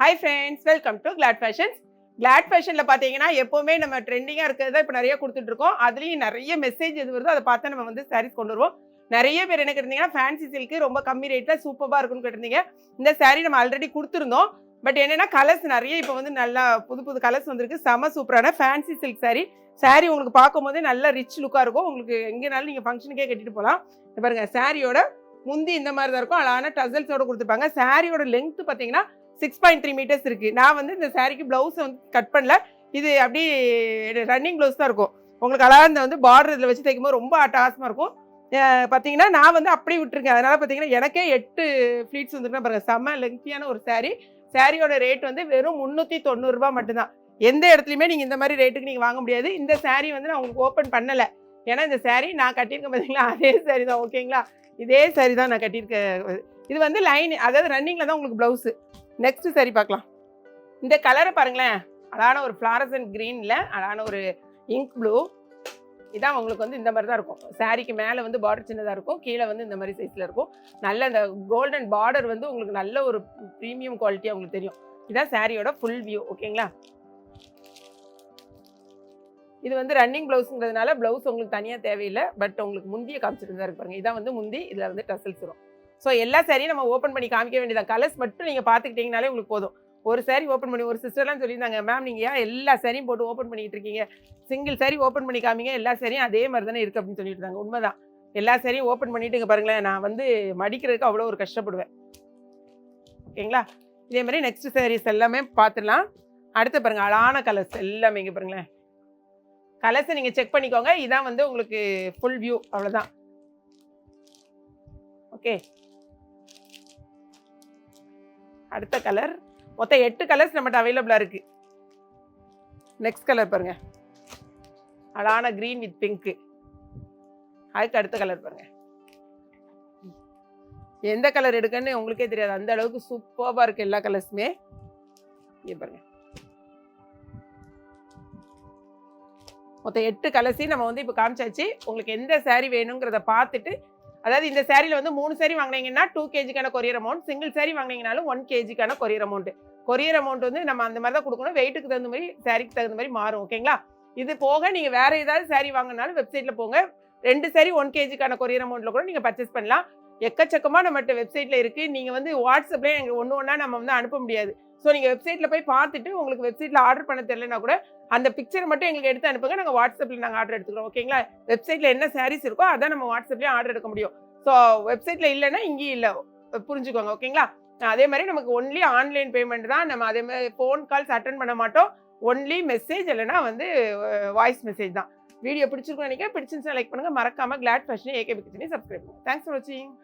Hi friends, welcome to Glad Fashions. Glad Fashionல பாத்தீங்கன்னா எப்பவுமே நம்ம ட்ரெண்டிங்கா இருக்கிறத இப்ப நிறைய கொடுத்துட்டு இருக்கோம். அதுலயும் நிறைய மெசேஜ் எது வருதோ அதை பார்த்து நம்ம வந்து சாரீஸ் கொண்டு வருவோம். நிறைய பேர் என்ன கேட்டிருந்தீங்கன்னா ஃபேன்சி சில்க் ரொம்ப கம்மி ரேட்ல சூப்பரா இருக்குன்னு கேட்டிருந்தீங்க. இந்த சாரீ நம்ம ஆல்ரெடி கொடுத்துருந்தோம். பட் என்னன்னா கலர்ஸ் நிறைய இப்போ வந்து நல்லா புது புது கலர்ஸ் வந்திருக்கு. செம சூப்பரான ஃபேன்சி சில்க் சாரீ. சாரீ உங்களுக்கு பார்க்கும்போதே நல்ல ரிச் லுக்கா இருக்கும். உங்களுக்கு எங்கேனாலும் நீங்க ஃபங்க்ஷனுக்கே கட்டிட்டு போகலாம். பாருங்க சாரியோட முந்தி இந்த மாதிரி தான் இருக்கும். அழகான டசல்ஸோட கொடுத்துருப்பாங்க. சாரியோட லென்த் பார்த்தீங்கன்னா 6.3 மீட்டர்ஸ் இருக்குது. நான் வந்து இந்த சாரிக்கு ப்ளவுஸை வந்து கட் பண்ணல. இது அப்படி ரன்னிங் ப்ளவுஸ் தான் இருக்கும். உங்களுக்கு அழகாக இந்த வந்து பார்டர் இதில் வச்சு தைக்கும்போது ரொம்ப அட்டகாசமாக இருக்கும். பார்த்தீங்கன்னா நான் வந்து அப்படியே விட்டுருக்கேன். அதனால் பார்த்தீங்கன்னா எனக்கே 8 ஃப்ளீட்ஸ் வந்துருக்குன்னா பாருங்கள். செம்ம லெங்க்தியான ஒரு சாரீ. சாரியோட ரேட் வந்து வெறும் 390 ரூபா மட்டும்தான். எந்த இடத்துலையுமே நீங்கள் இந்த மாதிரி ரேட்டுக்கு நீங்கள் வாங்க முடியாது. இந்த சாரீ வந்து நான் உங்களுக்கு ஓப்பன் பண்ணலை. ஏன்னா இந்த சாரீ நான் கட்டியிருக்கேன் பார்த்தீங்களா, அதே சாரீ தான். ஓகேங்களா, இதே சாரீ தான் நான் கட்டியிருக்கேன். இது வந்து லைன், அதாவது ரன்னிங்கில் தான் உங்களுக்கு ப்ளவுஸு. நெக்ஸ்ட் சாரி பார்க்கலாம். இந்த கலரை பாருங்களேன், அழகான ஒரு ஃப்ளாரசன்ட் க்ரீனில் அழகான ஒரு இங்க் ப்ளூ. இதான் உங்களுக்கு வந்து இந்த மாதிரி தான் இருக்கும். சாரிக்கு மேலே வந்து பார்டர் சின்னதாக இருக்கும், கீழே வந்து இந்த மாதிரி சைஸில் இருக்கும். நல்ல இந்த கோல்டன் பார்டர் வந்து உங்களுக்கு நல்ல ஒரு ப்ரீமியம் குவாலிட்டியாக உங்களுக்கு தெரியும். இதான் சாரியோட ஃபுல் வியூ. ஓகேங்களா, இது வந்து ரன்னிங் ப்ளவுஸுங்கிறதுனால ப்ளவுஸ் உங்களுக்கு தனியாக தேவையில்லை. பட் உங்களுக்கு முந்தியை காமிச்சிட்டு தான் இருக்கு பாருங்க. இதான் வந்து முந்தி, இதில் வந்து டசல்ஸ் வரும். ஸோ எல்லா சாரியும் நம்ம ஓப்பன் பண்ணி காமிக்க வேண்டியதான். கலர்ஸ் மட்டும் நீங்கள் பார்த்துக்கிட்டிங்கனாலே உங்களுக்கு போதும். ஒரு சாரி ஓப்பன் பண்ணி, ஒரு சிஸ்டர்லாம் சொல்லியிருந்தாங்க, மேம் நீங்கள் ஏன் எல்லா சாரியும் போட்டு ஓப்பன் பண்ணிட்டு இருக்கீங்க, சிங்கிள் சாரி ஓப்பன் பண்ணி காமிங்க, எல்லா சாரியும் அதே மாதிரி தானே இருக்குது அப்படின்னு சொல்லிட்டு இருந்தாங்க. உண்மைதான், எல்லா சாரியும் ஓப்பன் பண்ணிட்டு இங்கே பாருங்களேன், நான் வந்து மடிக்கிறதுக்கு அவ்வளோ ஒரு கஷ்டப்படுவேன். ஓகேங்களா, இதே மாதிரி நெக்ஸ்ட் சாரீஸ் எல்லாமே பார்த்துடலாம். அடுத்து பாருங்கள், அழகான கலர்ஸ் எல்லாமே இங்கே பாருங்களேன். கலர்ஸை நீங்கள் செக் பண்ணிக்கோங்க. இதான் வந்து உங்களுக்கு ஃபுல் வியூ, அவ்வளோதான். ஓகே, அடுத்த கலர். மொத்தம் 8 கலர்ஸ் நம்மகிட்ட அவைலபிளாக இருக்குது. நெக்ஸ்ட் கலர் பாருங்க, அழகான க்ரீன் வித் பிங்க்கு. அதுக்கு அடுத்த கலர் பாருங்க, எந்த கலர் எடுக்குன்னு உங்களுக்கே தெரியாது, அந்த அளவுக்கு சூப்பராக இருக்குது எல்லா கலர்ஸுமே. இங்கே பாருங்க, மொத்தம் 8 கலர்ஸையும் நம்ம வந்து இப்போ காமிச்சாச்சு. உங்களுக்கு எந்த சாரீ வேணுங்கிறத பார்த்துட்டு, அதாவது இந்த சாரியில் வந்து 3 சாரி வாங்கினீங்கன்னா 2 kgக்கான கொரியர் அமௌண்ட், சிங்கிள் சாரி வாங்கினீங்கனாலும் 1 kgக்கான கொரியர் அமௌண்ட். கொரியர் அமௌண்ட் வந்து நம்ம அந்த மாதிரி தான் கொடுக்கணும். வெயிட்டுக்கு தகுந்த மாதிரி, சாரிக்கு தகுந்த மாதிரி மாறும். ஓகேங்களா, இது போக நீங்கள் வேறு ஏதாவது சாரி வாங்கினாலும் வெப்சைட்டில் போங்க, 2 சாரி 1 kgக்கான கொரியர் அமௌண்ட்டில் கூட நீங்கள் பர்ச்சேஸ் பண்ணலாம். எக்கச்சக்கமாக நம்மகிட்ட வெப்சைட்டில் இருக்குது. நீங்கள் வந்து வாட்ஸ்அப்லேயே எங்கள் ஒன்று ஒன்றா நம்ம வந்து அனுப்ப முடியாது. ஸோ நீங்கள் வெப்சைட்டில் போய் பார்த்துட்டு உங்களுக்கு வெப்சைட்டில் ஆர்டர் பண்ண தெரியலனா கூட அந்த பிக்சரை மட்டும் எங்களுக்கு எடுத்து அனுப்புங்க. நாங்கள் வாட்ஸ்அப்பில் நாங்கள் ஆர்டர் எடுத்துக்கிறோம். ஓகேங்களா, வெப்சைட்டில் என்ன சாரீஸ் இருக்கோ அதான் நம்ம வாட்ஸ்அப்லேயே ஆர்டர் எடுக்க முடியும். ஸோ வெப்சைட்டில் இல்லைன்னா இங்கேயும் இல்லை, புரிஞ்சுக்கோங்க. ஓகேங்களா, அதே மாதிரி நமக்கு ஒன்லி ஆன்லைன் பேமெண்ட் தான். நம்ம அதே மாதிரி ஃபோன் கால்ஸ் அட்டன் பண்ண மாட்டோம். ஒன்லி மெசேஜ் இல்லைனா வந்து வாய்ஸ் மெசேஜ் தான். வீடியோ பிடிச்சிருக்குன்னு நினைக்கிறேன். பிடிச்சிருந்துச்சுன்னா லைக் பண்ணுங்கள். மறக்காமல் கிளாட் ஃபேஷன் ஏகேபி கிச்சனை சப்ஸ்கிரைப் பண்ணுங்கள். தேங்க்ஸ் ஃபார் வாட்சிங்.